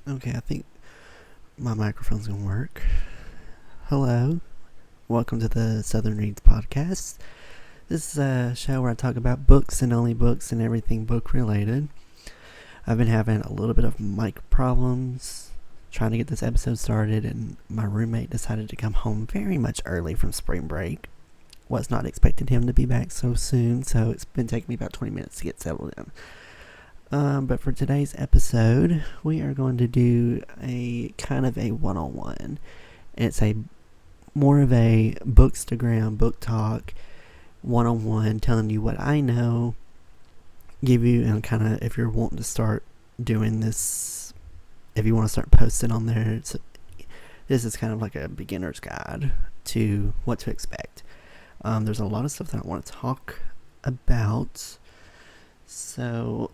Okay, I think my microphone's gonna work. Hello, welcome to the Southern Reads Podcast. This is a show where I talk about books and only books and everything book related. I've been having a little bit of mic problems trying to get this episode started, and my roommate decided to come home very much early from spring break. Was not expecting him to be back so soon, so it's been taking me about 20 minutes to get settled in. But for today's episode, we are going to do a kind of a one-on-one. It's more of a Bookstagram BookTok one-on-one, telling you what I know, give you, and kind of if you're wanting to start doing this, if you want to start posting on there, this is kind of like a beginner's guide to what to expect. There's a lot of stuff that I want to talk about, so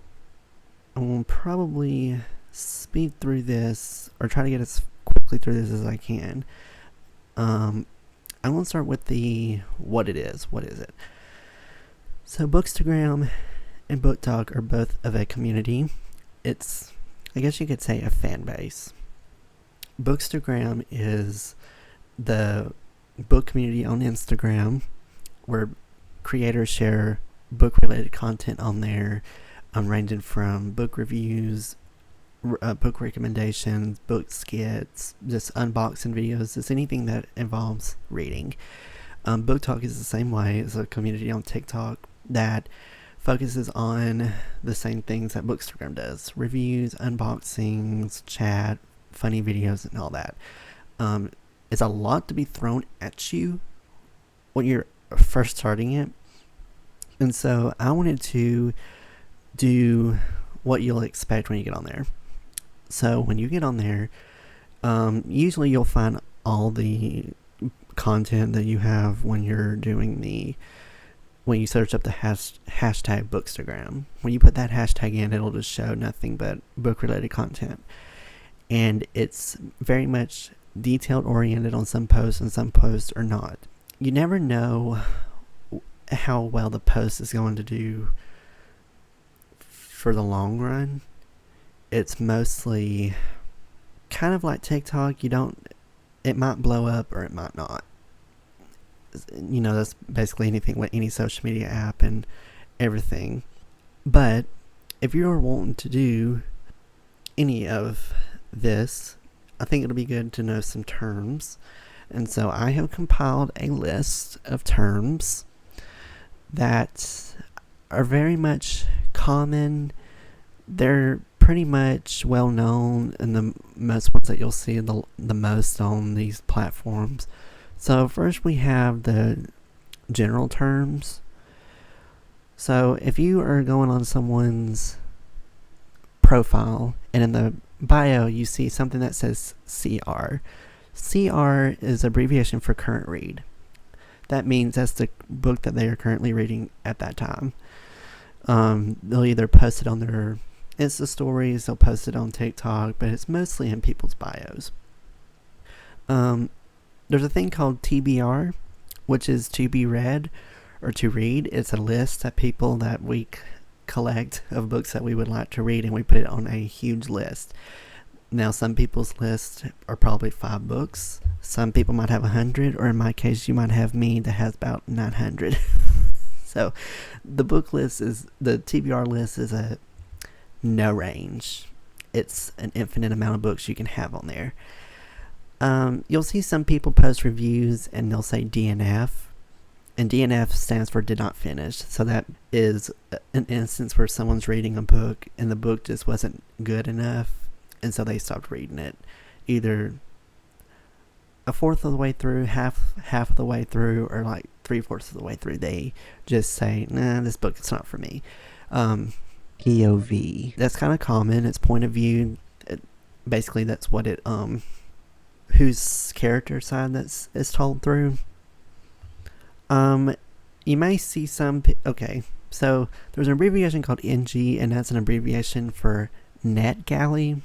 I will probably speed through this, or try to get as quickly through this as I can. I'm going to start with what it is. What is it? So Bookstagram and BookTok are both of a community. It's, I guess you could say, a fan base. Bookstagram is the book community on Instagram where creators share book-related content on there, ranging from book reviews, book recommendations, book skits, just unboxing videos, just anything that involves reading. BookTok is the same way. It's a community on TikTok that focuses on the same things that Bookstagram does: reviews, unboxings, chat, funny videos, and all that. It's a lot to be thrown at you when you're first starting it, and so I wanted to do what you'll expect when you get on there. So when you get on there, usually you'll find all the content that you have when you're doing when you search up the hashtag Bookstagram. When you put that hashtag in, it'll just show nothing but book related content, and it's very much detailed oriented on some posts, and some posts are not. You never know how well the post is going to do for the long run. It's mostly kind of like TikTok. It might blow up or it might not. That's basically anything with any social media app and everything. But if you're wanting to do any of this, I think it'll be good to know some terms. And so I have compiled a list of terms that are very much common. They're pretty much well known, and the most ones that you'll see the most on these platforms. So first we have the general terms. So if you are going on someone's profile and in the bio you see something that says CR. CR is abbreviation for current read. That means that's the book that they are currently reading at that time. They'll either post it on their Insta stories, they'll post it on TikTok, but it's mostly in people's bios. There's a thing called TBR, which is to be read or to read. It's a list of people that we collect of books that we would like to read, and we put it on a huge list. Now, some people's lists are probably 5 books. Some people might have 100, or in my case, you might have me that has about 900. So, the TBR list is a no range. It's an infinite amount of books you can have on there. You'll see some people post reviews and they'll say DNF. And DNF stands for did not finish. So that is an instance where someone's reading a book and the book just wasn't good enough, and so they stopped reading it. Either a fourth of the way through, half of the way through, or like 3/4 of the way through. They just say, nah, this book is not for me. POV. That's kind of common. It's point of view. Basically, that's what it, whose character side is told through. You may see okay, so there's an abbreviation called NG, and that's an abbreviation for NetGalley.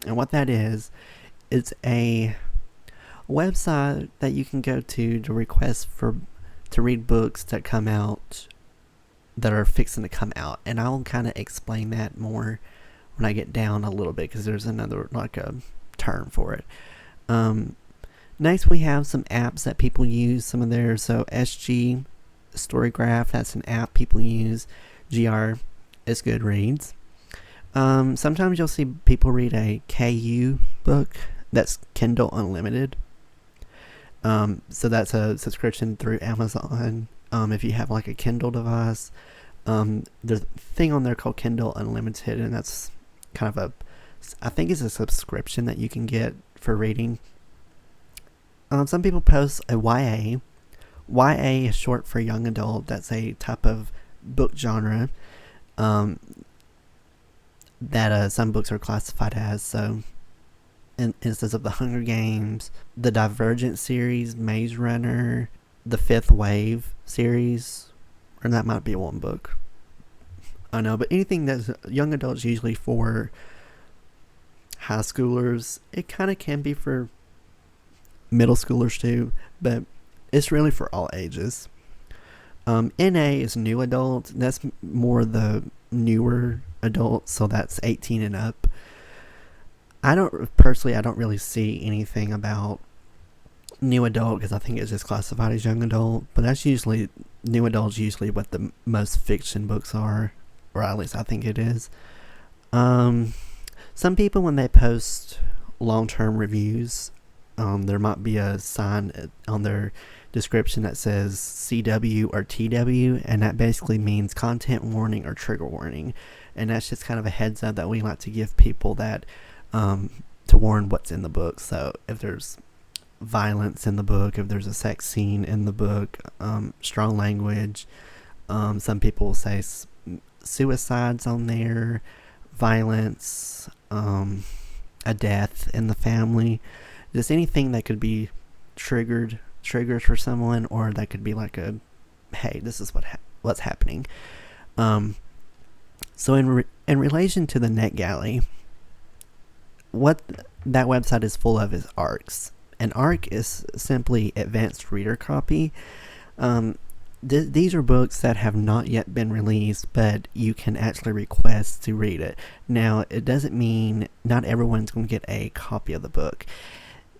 And what that is, it's a website that you can go to request to read books that come out, that are fixing to come out. And I'll kind of explain that more when I get down a little bit, because there's another, like, a term for it. Next, we have some apps that people use. Some of theirs, so SG Storygraph, that's an app people use. GR is Goodreads. Sometimes you'll see people read a KU book. That's Kindle Unlimited. So that's a subscription through Amazon. If you have like a Kindle device, there's a thing on there called Kindle Unlimited, and that's kind of I think it's a subscription that you can get for reading. Some people post a YA. YA is short for young adult. That's a type of book genre that some books are classified as. So, in instance of the Hunger Games, the Divergent series, Maze Runner, the Fifth Wave series, or that might be one book. I know, but anything that's young adults, usually for high schoolers. It kind of can be for middle schoolers too, but it's really for all ages. NA is new adult. That's more the newer adult, so that's 18 and up. I don't really see anything about new adult because I think it's just classified as young adult, but that's usually, new adult's usually what the most fiction books are, or at least I think it is. Some people, when they post long-term reviews, there might be a sign on their description that says CW or TW, and that basically means content warning or trigger warning, and that's just kind of a heads up that we like to give people, that to warn what's in the book. So if there's violence in the book, if there's a sex scene in the book, strong language, some people will say suicides on there, violence, a death in the family, just anything that could be triggers for someone, or that could be like a, hey, this is what's happening. So in relation to the NetGalley, what that website is full of is ARCs. An ARC is simply advanced reader copy. These are books that have not yet been released, but you can actually request to read it. Now, it doesn't mean not everyone's going to get a copy of the book.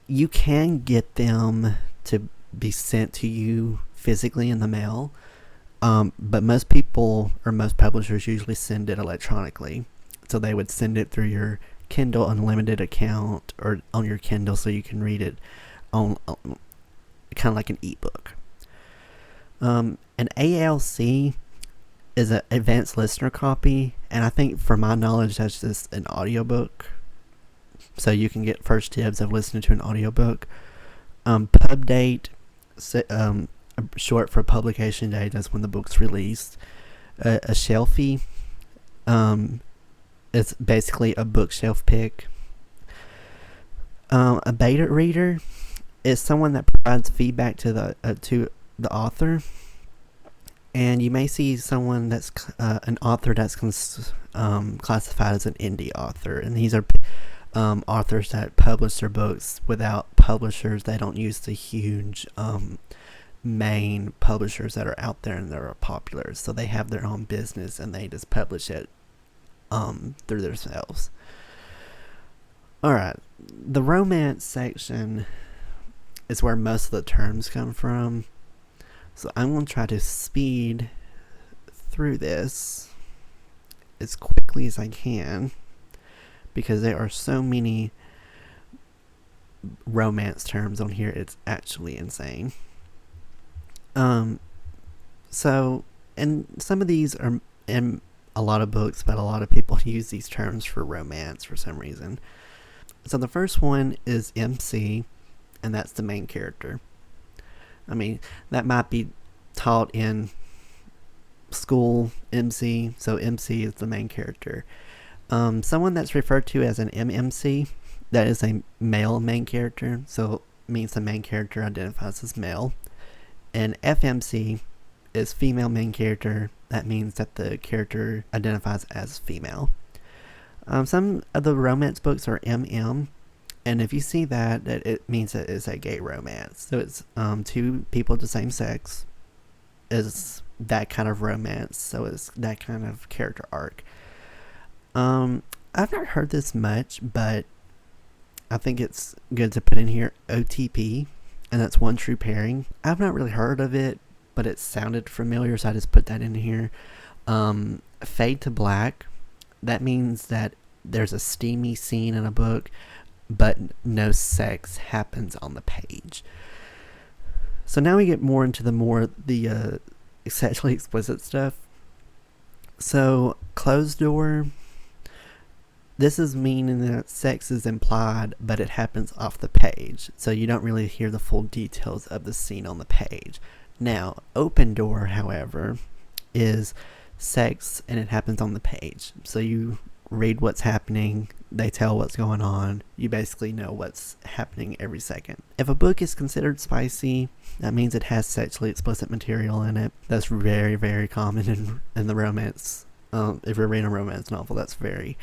You can get them to be sent to you physically in the mail, but most people, or most publishers, usually send it electronically. So they would send it through your Kindle Unlimited account or on your Kindle, so you can read it on kind of like an ebook. An ALC is an advanced listener copy, and I think, from my knowledge, that's just an audiobook. So you can get first dibs of listening to an audiobook. Pub date, short for publication date, that's when the book's released. A shelfie, it's basically a bookshelf pick. A beta reader is someone that provides feedback to the author, and you may see someone that's an author that's classified as an indie author, and these are authors that publish their books without publishers. They don't use the huge main publishers that are out there and that are popular, so they have their own business and they just publish it through themselves. Alright, the romance section is where most of the terms come from, so I'm going to try to speed through this as quickly as I can, because there are so many romance terms on here, it's actually insane. So, and some of these are in a lot of books, but a lot of people use these terms for romance for some reason. So the first one is MC, and that's the main character. I mean, that might be taught in school, MC, so MC is the main character. Someone that's referred to as an MMC, that is a male main character, so it means the main character identifies as male. And FMC is female main character, that means that the character identifies as female. Some of the romance books are MM, and if you see that it means that it's a gay romance. So it's two people of the same sex is that kind of romance, so it's that kind of character arc. I've not heard this much, but I think it's good to put in here OTP, and that's one true pairing. I've not really heard of it, but it sounded familiar, so I just put that in here. Fade to black, that means that there's a steamy scene in a book, but no sex happens on the page. So now we get more into the sexually explicit stuff. So closed door, this is meaning that sex is implied, but it happens off the page, so you don't really hear the full details of the scene on the page. Now, open door, however, is sex and it happens on the page. So you read what's happening, they tell what's going on, you basically know what's happening every second. If a book is considered spicy, that means it has sexually explicit material in it. That's very, very common in the romance. If you're reading a romance novel, that's very...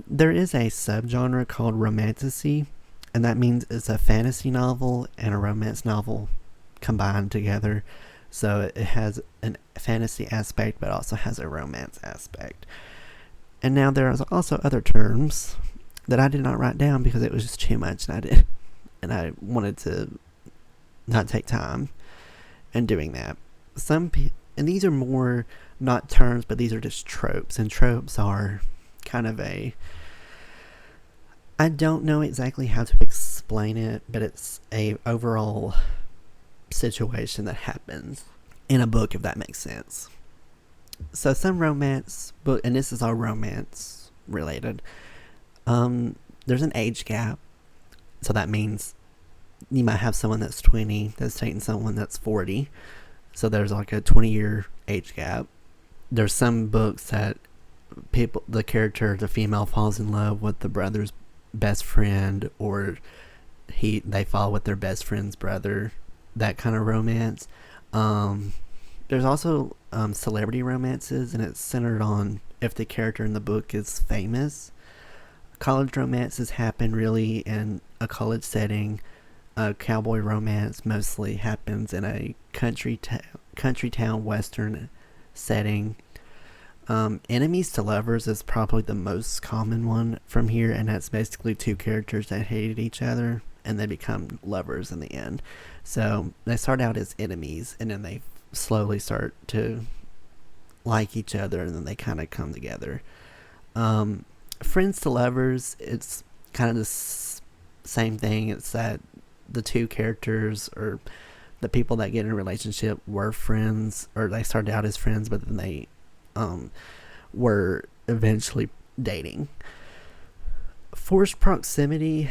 there is a subgenre called romantasy, and that means it's a fantasy novel and a romance novel combined together. So it has a fantasy aspect, but also has a romance aspect. And now there are also other terms that I did not write down because it was just too much, and I wanted to not take time in doing that. And these are more not terms, but these are just tropes, and tropes are kind of I don't know exactly how to explain it, but it's a overall situation that happens in a book, if that makes sense. So some romance book, and this is all romance related, there's an age gap. So that means you might have someone that's 20 that's dating someone that's 40. So there's like a 20-year age gap. There's some books that the female falls in love with the brother's best friend, or they fall with their best friend's brother, that kind of romance. There's also celebrity romances, and it's centered on if the character in the book is famous. College romances happen really in a college setting. Cowboy romance mostly happens in a country town western setting. Enemies to lovers is probably the most common one from here, and that's basically two characters that hated each other and they become lovers in the end. So they start out as enemies, and then they slowly start to like each other, and then they kind of come together. Friends to lovers, it's kind of the same thing. It's that the two characters, or the people that get in a relationship, were friends, or they started out as friends, but then they were eventually dating. Forced proximity,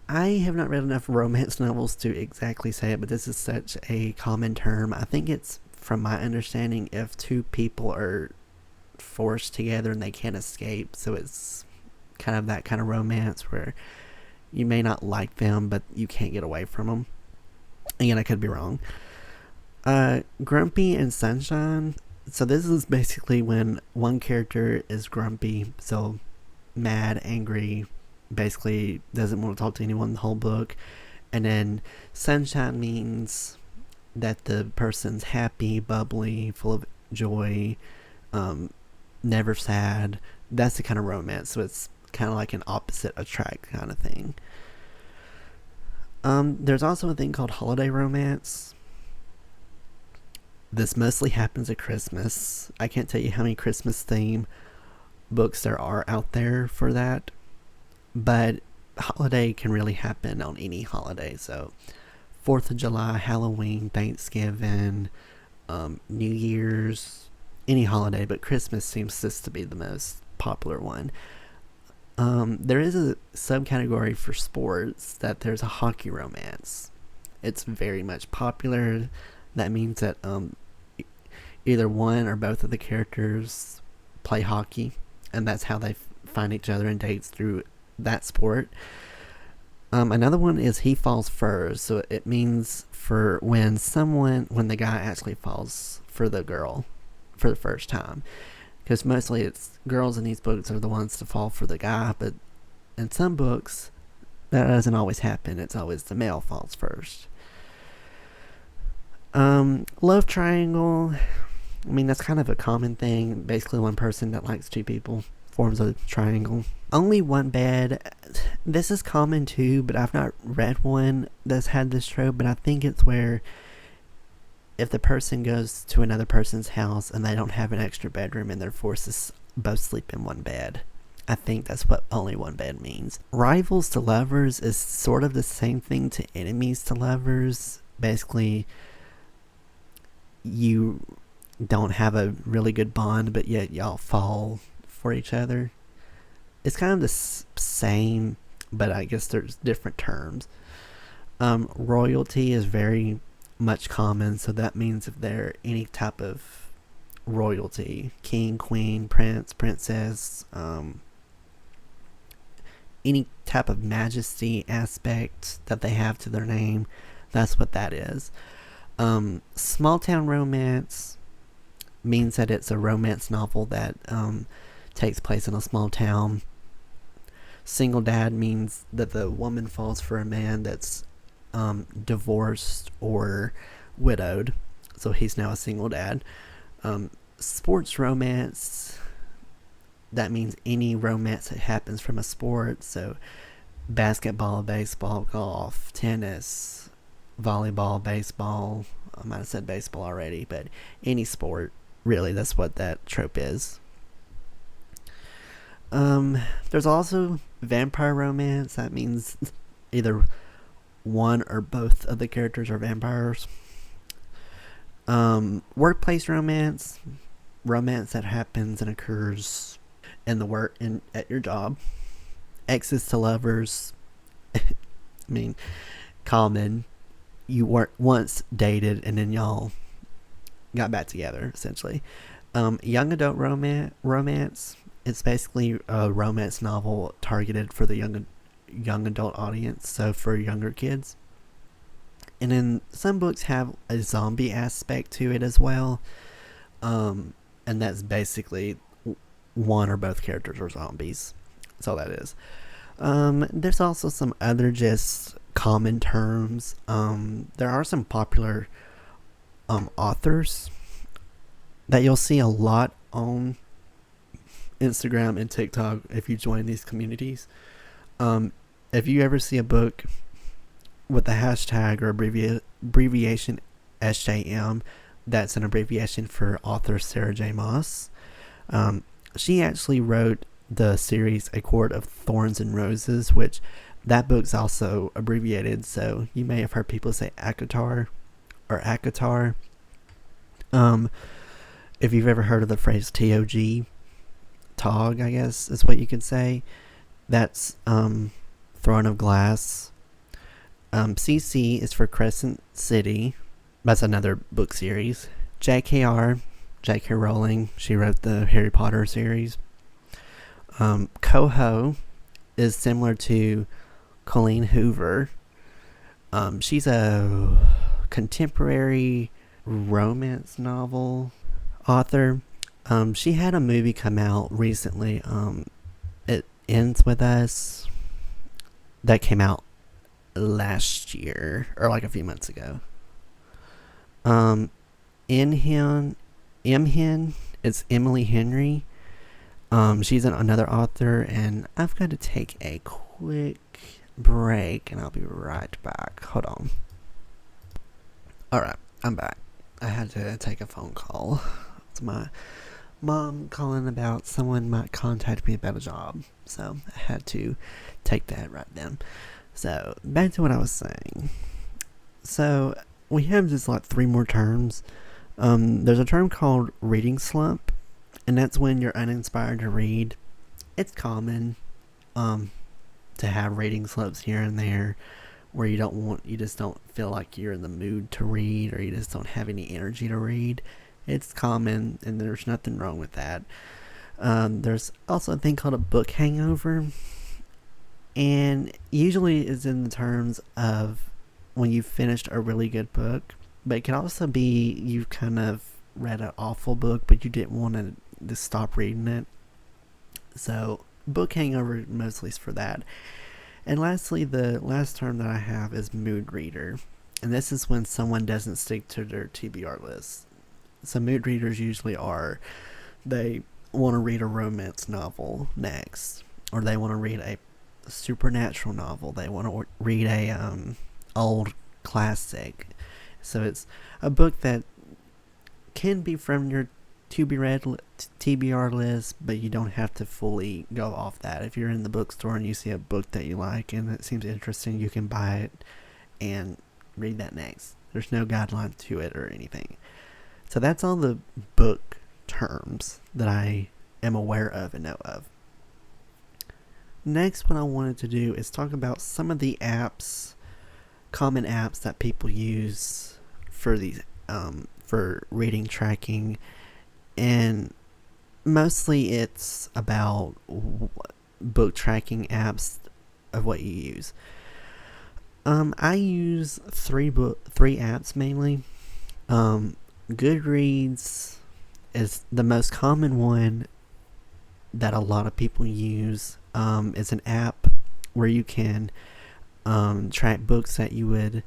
I have not read enough romance novels to exactly say it, but this is such a common term. I think it's, from my understanding, if two people are forced together and they can't escape. So it's kind of that kind of romance where you may not like them, but you can't get away from them. Again, I could be wrong. Grumpy and sunshine. So this is basically when one character is grumpy, so mad, angry, basically doesn't want to talk to anyone the whole book. And then sunshine means that the person's happy, bubbly, full of joy, never sad. That's the kind of romance. So it's kind of like an opposite attract kind of thing. There's also a thing called holiday romance. This mostly happens at Christmas. I can't tell you how many Christmas theme books there are out there for that, but holiday can really happen on any holiday. So 4th of July, Halloween, Thanksgiving, New Year's, any holiday, but Christmas seems just to be the most popular one. There is a subcategory for sports that there's a hockey romance. It's very much popular. That means that either one or both of the characters play hockey, and that's how they find each other and dates through that sport. Another one is he falls first, so it means for when the guy actually falls for the girl for the first time. Because mostly it's girls in these books are the ones to fall for the guy, but in some books that doesn't always happen. It's always the male falls first. Love triangle, I mean, that's kind of a common thing. Basically one person that likes two people forms a triangle. Only one bed. This is common too, but I've not read one that's had this trope. But I think it's where if the person goes to another person's house and they don't have an extra bedroom and they're forced to both sleep in one bed. I think that's what only one bed means. Rivals to lovers is sort of the same thing to enemies to lovers. Basically, you don't have a really good bond, but yet y'all fall for each other. It's kind of the same, but I guess there's different terms. Royalty is very much common, so that means if they're any type of royalty, king, queen, prince, princess, any type of majesty aspect that they have to their name, that's what that is. Small town romance means that it's a romance novel that takes place in a small town. Single dad means that the woman falls for a man that's divorced or widowed, so he's now a single dad. Sports romance, that means any romance that happens from a sport, so basketball, baseball, golf, tennis, volleyball, baseball. I might have said baseball already, but any sport, really, that's what that trope is. There's also vampire romance. That means either one or both of the characters are vampires. Workplace romance that happens and occurs in the work at your job. Exes to lovers. I mean, common. You weren't once dated and then y'all got back together, essentially. Young adult romance. It's basically a romance novel targeted for the young adult audience, so for younger kids. And then some books have a zombie aspect to it as well, and that's basically one or both characters are zombies. That's all that is. There's also some other just common terms. There are some popular authors that you'll see a lot on Instagram and TikTok if you join these communities. If you ever see a book with the hashtag or abbreviation SJM, that's an abbreviation for author Sarah J. Maas. She actually wrote the series A Court of Thorns and Roses, which that book's also abbreviated, so you may have heard people say ACOTAR or ACOTAR. If you've ever heard of the phrase TOG, TOG, I guess is what you could say. That's Throne of Glass. CC is for Crescent City. That's another book series. JKR, J.K. Rowling. She wrote the Harry Potter series. Coho is similar to Colleen Hoover. She's a contemporary romance novel author. She had a movie come out recently. It Ends With Us. That came out last year, or like a few months ago. Imhen, it's Emily Henry. She's another author, and I've got to take a quick break, and I'll be right back. Hold on. Alright, I'm back. I had to take a phone call. It's my mom calling about someone might contact me about a job, so I had to take that right then. So, back to what I was saying. So, we have just like 3 more terms. There's a term called reading slump, and that's when you're uninspired to read. It's common to have reading slumps here and there where you just don't feel like you're in the mood to read, or you just don't have any energy to read. It's common, and there's nothing wrong with that. There's also a thing called a book hangover, and usually is in the terms of when you've finished a really good book, but it can also be you've kind of read an awful book, but you didn't want to stop reading it. So book hangover mostly is for that. And lastly, the last term that I have is mood reader, and this is when someone doesn't stick to their TBR list. So mood readers usually they want to read a romance novel next, or they want to read a supernatural novel. They want to read a old classic. So it's a book that can be from your to be read TBR list, but you don't have to fully go off that. If you're in the bookstore and you see a book that you like and it seems interesting, you can buy it and read that next. There's no guideline to it or anything. So that's all the book terms that I am aware of and know of. Next, what I wanted to do is talk about some of the apps, common apps that people use for these for reading tracking, and mostly it's about book tracking apps of what you use. I use three apps mainly. Goodreads is the most common one that a lot of people use. It's an app where you can track books that you would,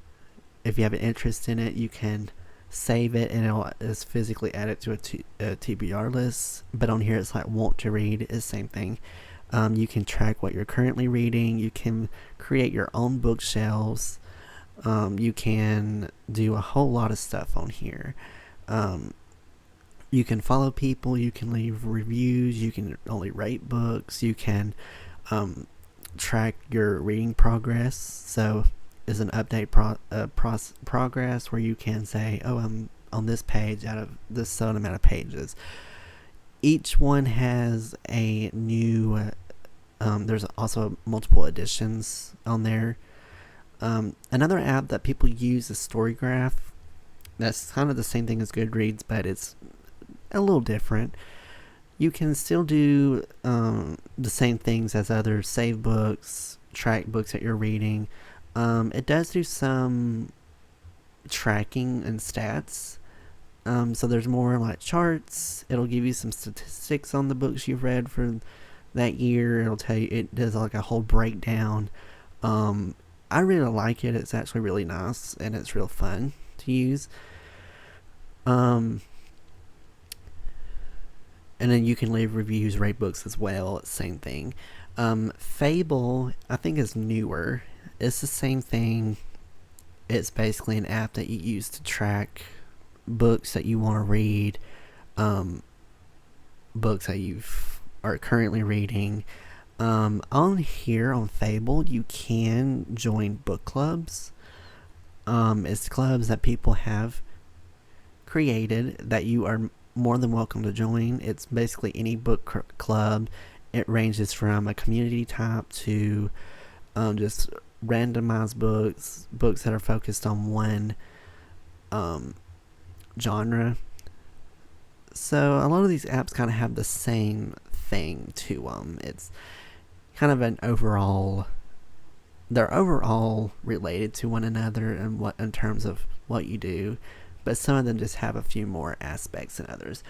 if you have an interest in it, you can save it and it'll just physically add it to a TBR list. But on here it's like want to read is the same thing. You can track what you're currently reading. You can create your own bookshelves. You can do a whole lot of stuff on here. You can follow people. You can leave reviews. You can only rate books. You can track your reading progress. So is an update progress where you can say, oh, I'm on this page out of this certain amount of pages. Each one has a new there's also multiple editions on there. Another app that people use is Storygraph. That's kind of the same thing as Goodreads, but it's a little different. You can still do the same things as others, save books, track books that you're reading. It does do some tracking and stats. So there's more like charts. It'll give you some statistics on the books you've read for that year. It'll tell you, it does like a whole breakdown. I really like it. It's actually really nice and it's real fun to use. And then you can leave reviews, rate books as well. Same thing. Fable, I think, is newer. It's the same thing. It's basically an app that you use to track books that you want to read, books that you are currently reading. On here on Fable, you can join book clubs. It's clubs that people have created that you are more than welcome to join. It's basically any book club. It ranges from a community type to just randomized books that are focused on one genre. So a lot of these apps kind of have the same thing to them. It's kind of an overall, they're overall related to one another and what in terms of what you do, but some of them just have a few more aspects than others.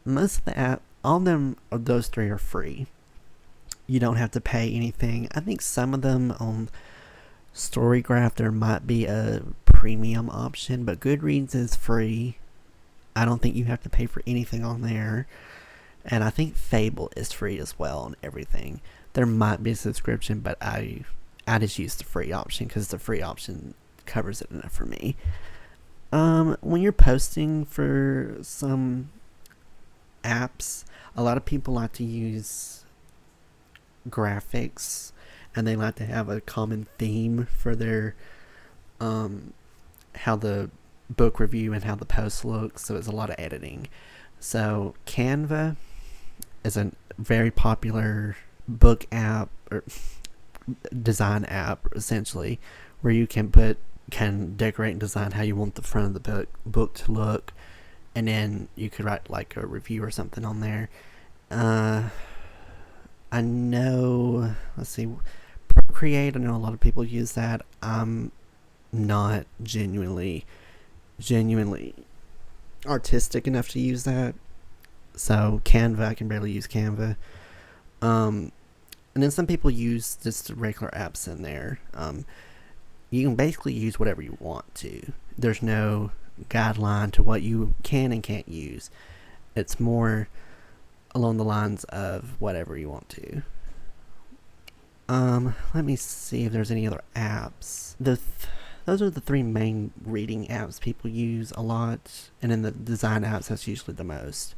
Most of the app, all of them, of those three, are free. You don't have to pay anything. I think some of them on Storygraph there might be a premium option, but Goodreads is free. I don't think you have to pay for anything on there. And I think Fable is free as well on everything. There might be a subscription, but I just use the free option because the free option covers it enough for me. When you're posting for some apps, a lot of people like to use graphics, and they like to have a common theme for their how the book review and how the post looks. So it's a lot of editing. So Canva is a very popular book app or design app, essentially, where you can decorate and design how you want the front of the book to look, and then you could write like a review or something on there. I know, let's see, Procreate, I know a lot of people use that. I'm not genuinely artistic enough to use that. So Canva, I can barely use Canva. And then some people use just regular apps in there. You can basically use whatever you want to. There's no guideline to what you can and can't use. It's more along the lines of whatever you want to. Let me see if there's any other apps. Those are the three main reading apps people use a lot, and in the design apps, that's usually the most.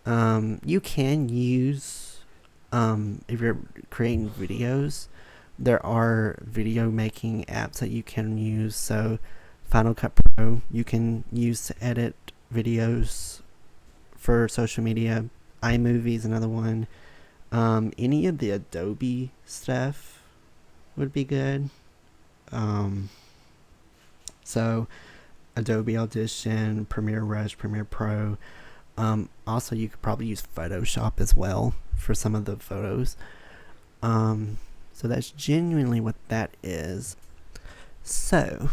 You can use, if you're creating videos, there are video making apps that you can use. So Final Cut Pro you can use to edit videos for social media. iMovie is another one. Any of the Adobe stuff would be good. So Adobe Audition, Premiere Rush, Premiere Pro. Also, you could probably use Photoshop as well for some of the photos. So that's genuinely what that is. So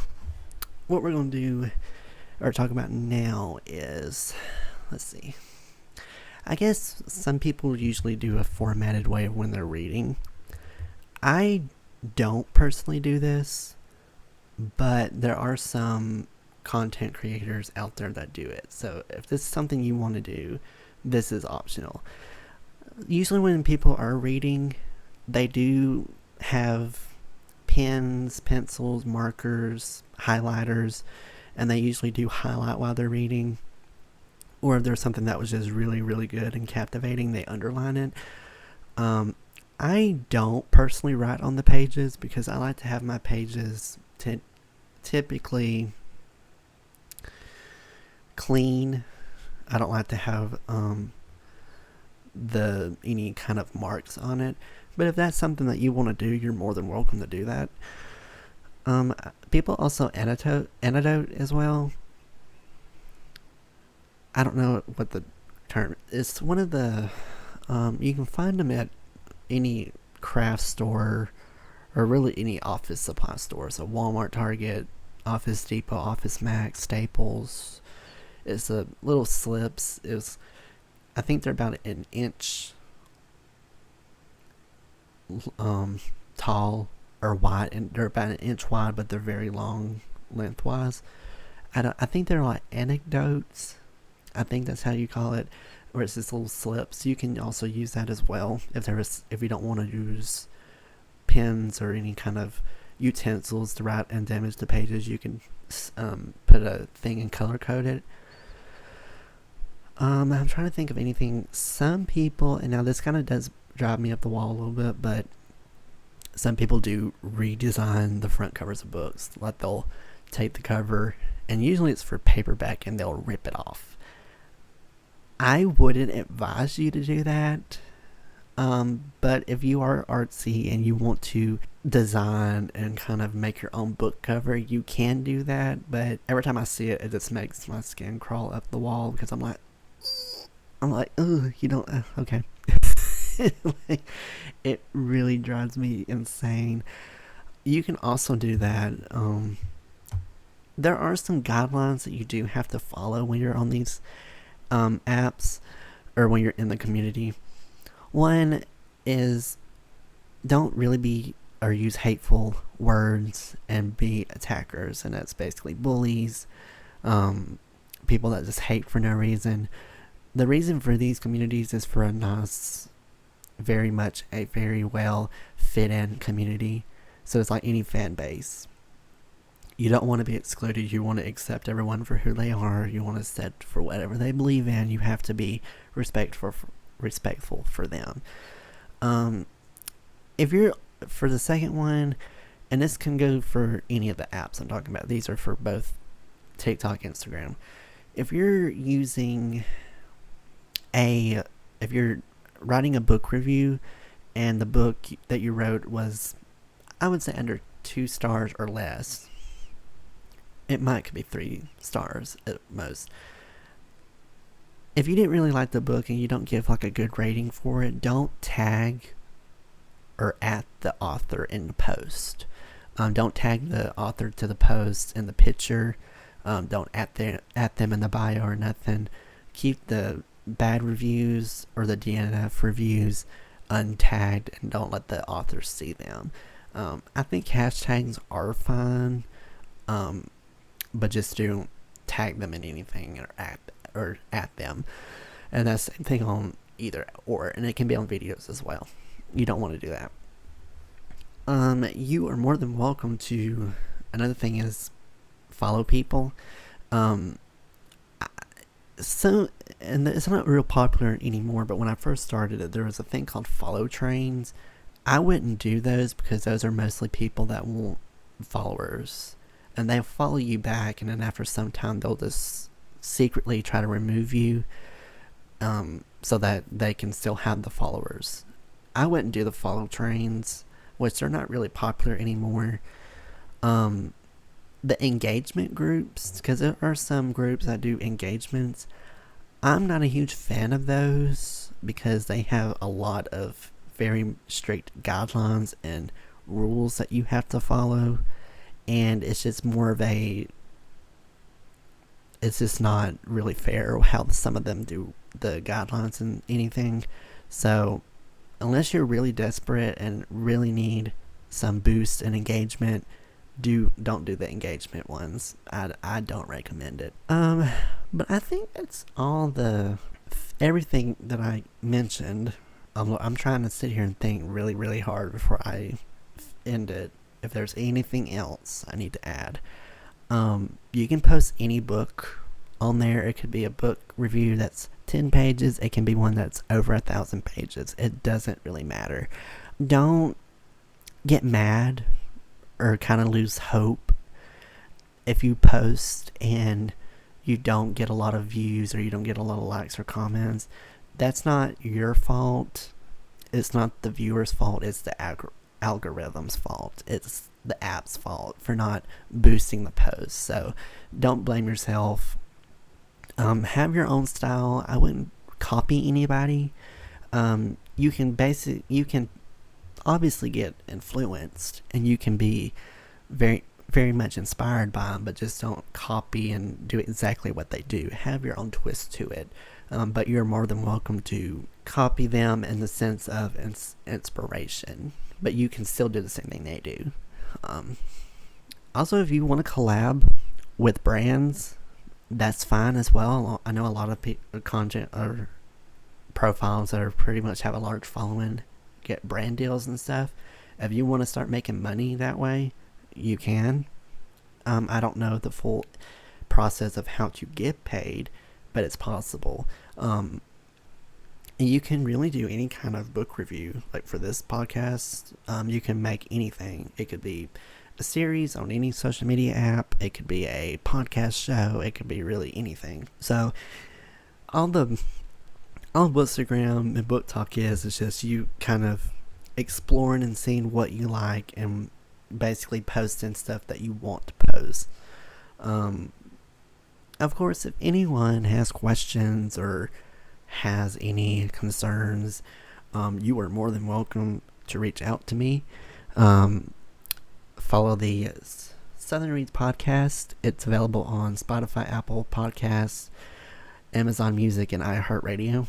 what we're going to do or talk about now is, let's see. I guess some people usually do a formatted way of when they're reading. I don't personally do this, but there are some content creators out there that do it. So if this is something you want to do, this is optional. Usually when people are reading, they do have pens, pencils, markers, highlighters, and they usually do highlight while they're reading. Or if there's something that was just really, really good and captivating, they underline it. I don't personally write on the pages because I like to have my pages typically clean. I don't like to have any kind of marks on it. But if that's something that you want to do, you're more than welcome to do that. People also annotate as well. I don't know what the term is. It's one of the you can find them at any craft store or really any office supply store. So Walmart, Target, Office Depot, Office Max, Staples. It's a little slips. I think they're about an inch tall or wide, and they're about an inch wide, but they're very long lengthwise. I think they're like anecdotes. I think that's how you call it, where it's this little slips. You can also use that as well if you don't want to use pens or any kind of utensils to write and damage the pages. You can put a thing and color code it. I'm trying to think of anything. Some people, and now this kind of does drive me up the wall a little bit, but some people do redesign the front covers of books. Like they'll take the cover, and usually it's for paperback, and they'll rip it off. I wouldn't advise you to do that. But if you are artsy and you want to design and kind of make your own book cover, you can do that. But every time I see it, it just makes my skin crawl up the wall because I'm like, oh, you don't, okay. It really drives me insane. You can also do that. There are some guidelines that you do have to follow when you're on these apps or when you're in the community. One is don't really be or use hateful words and be attackers, and that's basically bullies, people that just hate for no reason. The reason for these communities is for a nice, very much a very well fit in community. So it's like any fan base. You don't want to be excluded. You want to accept everyone for who they are. You want to set for whatever they believe in. You have to be respectful for them. If you're for the second one, and this can go for any of the apps I'm talking about. These are for both TikTok, Instagram. If you're if you're writing a book review and the book that you wrote was, I would say, under 2 stars or less, it could be 3 stars at most. If you didn't really like the book and you don't give like a good rating for it, don't tag or at the author in the post. Don't tag the author to the post in the picture. Don't at them in the bio or nothing. Keep the bad reviews or the DNF reviews untagged and don't let the authors see them. I think hashtags are fine, but just don't tag them in anything or at them. And that's the same thing on either or, and it can be on videos as well. You don't want to do that. You are more than welcome to. Another thing is follow people. Um, so, and it's not real popular anymore, but when I first started it, there was a thing called follow trains. I wouldn't do those because those are mostly people that want followers. And they'll follow you back, and then after some time, they'll just secretly try to remove you so that they can still have the followers. I wouldn't do the follow trains, which are not really popular anymore. Um, the engagement groups, because there are some groups that do engagements. I'm not a huge fan of those because they have a lot of very strict guidelines and rules that you have to follow, and it's just more of a it's just not really fair how some of them do the guidelines and anything. So unless you're really desperate and really need some boost and engagement, don't do the engagement ones. I don't recommend it. But I think that's all everything that I mentioned. I'm trying to sit here and think really, really hard before I end it. If there's anything else I need to add, you can post any book on there. It could be a book review that's 10 pages. It can be one that's over 1,000 pages. It doesn't really matter. Don't get mad or kind of lose hope if you post and you don't get a lot of views or you don't get a lot of likes or comments. That's not your fault. It's not the viewer's fault. It's the algorithm's fault. It's the app's fault for not boosting the post. So don't blame yourself. Have your own style. I wouldn't copy anybody. You can obviously get influenced, and you can be very, very much inspired by them, but just don't copy and do exactly what they do. Have your own twist to it. But you're more than welcome to copy them in the sense of inspiration. But you can still do the same thing they do. Also, if you want to collab with brands, that's fine as well. I know a lot of content or profiles that are pretty much have a large following get brand deals and stuff. If you want to start making money that way, you can. I don't know the full process of how to get paid, but it's possible. And you can really do any kind of book review. Like for this podcast, you can make anything. It could be a series on any social media app. It could be a podcast show. It could be really anything. So all Bookstagram and BookTok is just you kind of exploring and seeing what you like and basically posting stuff that you want to post. Of course, if anyone has questions or has any concerns, you are more than welcome to reach out to me. Follow the Southern Reads podcast. It's available on Spotify, Apple Podcasts, Amazon Music, and iHeartRadio.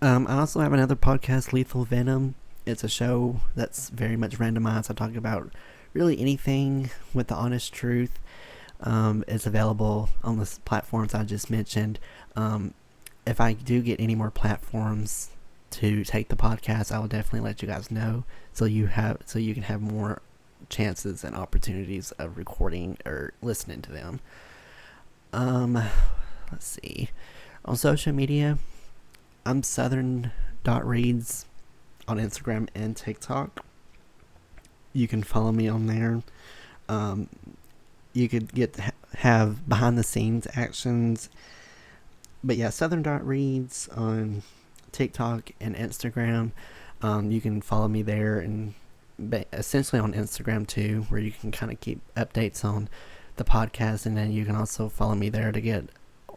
I also have another podcast, Lethal Venom. It's a show that's very much randomized. I talk about really anything with the honest truth. It's available on the platforms I just mentioned. If I do get any more platforms to take the podcast, I will definitely let you guys know, so you can have more chances and opportunities of recording or listening to them. Let's see. On social media, I'm southern.reads on Instagram and TikTok. You can follow me on there. You could have behind the scenes actions. But yeah, southern.reads on TikTok and Instagram. You can follow me there, and essentially on Instagram too, where you can kind of keep updates on the podcast, and then you can also follow me there to get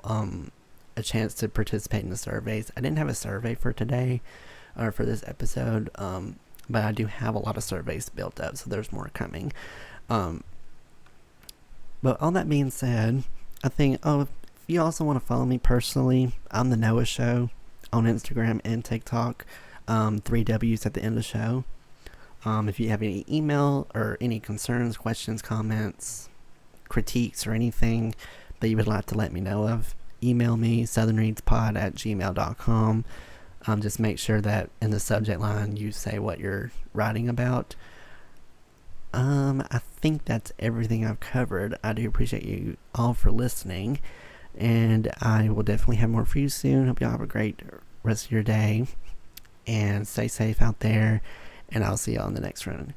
a chance to participate in the surveys. I didn't have a survey for today or for this episode, but I do have a lot of surveys built up, so there's more coming. But all that being said, I think, if you also want to follow me personally, I'm the Noah Show on Instagram and TikTok. 3 W's at the end of the show. If you have any email or any concerns, questions, comments, critiques, or anything that you would like to let me know of, email me, southernreadspod@gmail.com. Just make sure that in the subject line you say what you're writing about. I think that's everything I've covered. I do appreciate you all for listening, and I will definitely have more for you soon. Hope y'all have a great rest of your day, and stay safe out there, and I'll see y'all in the next run.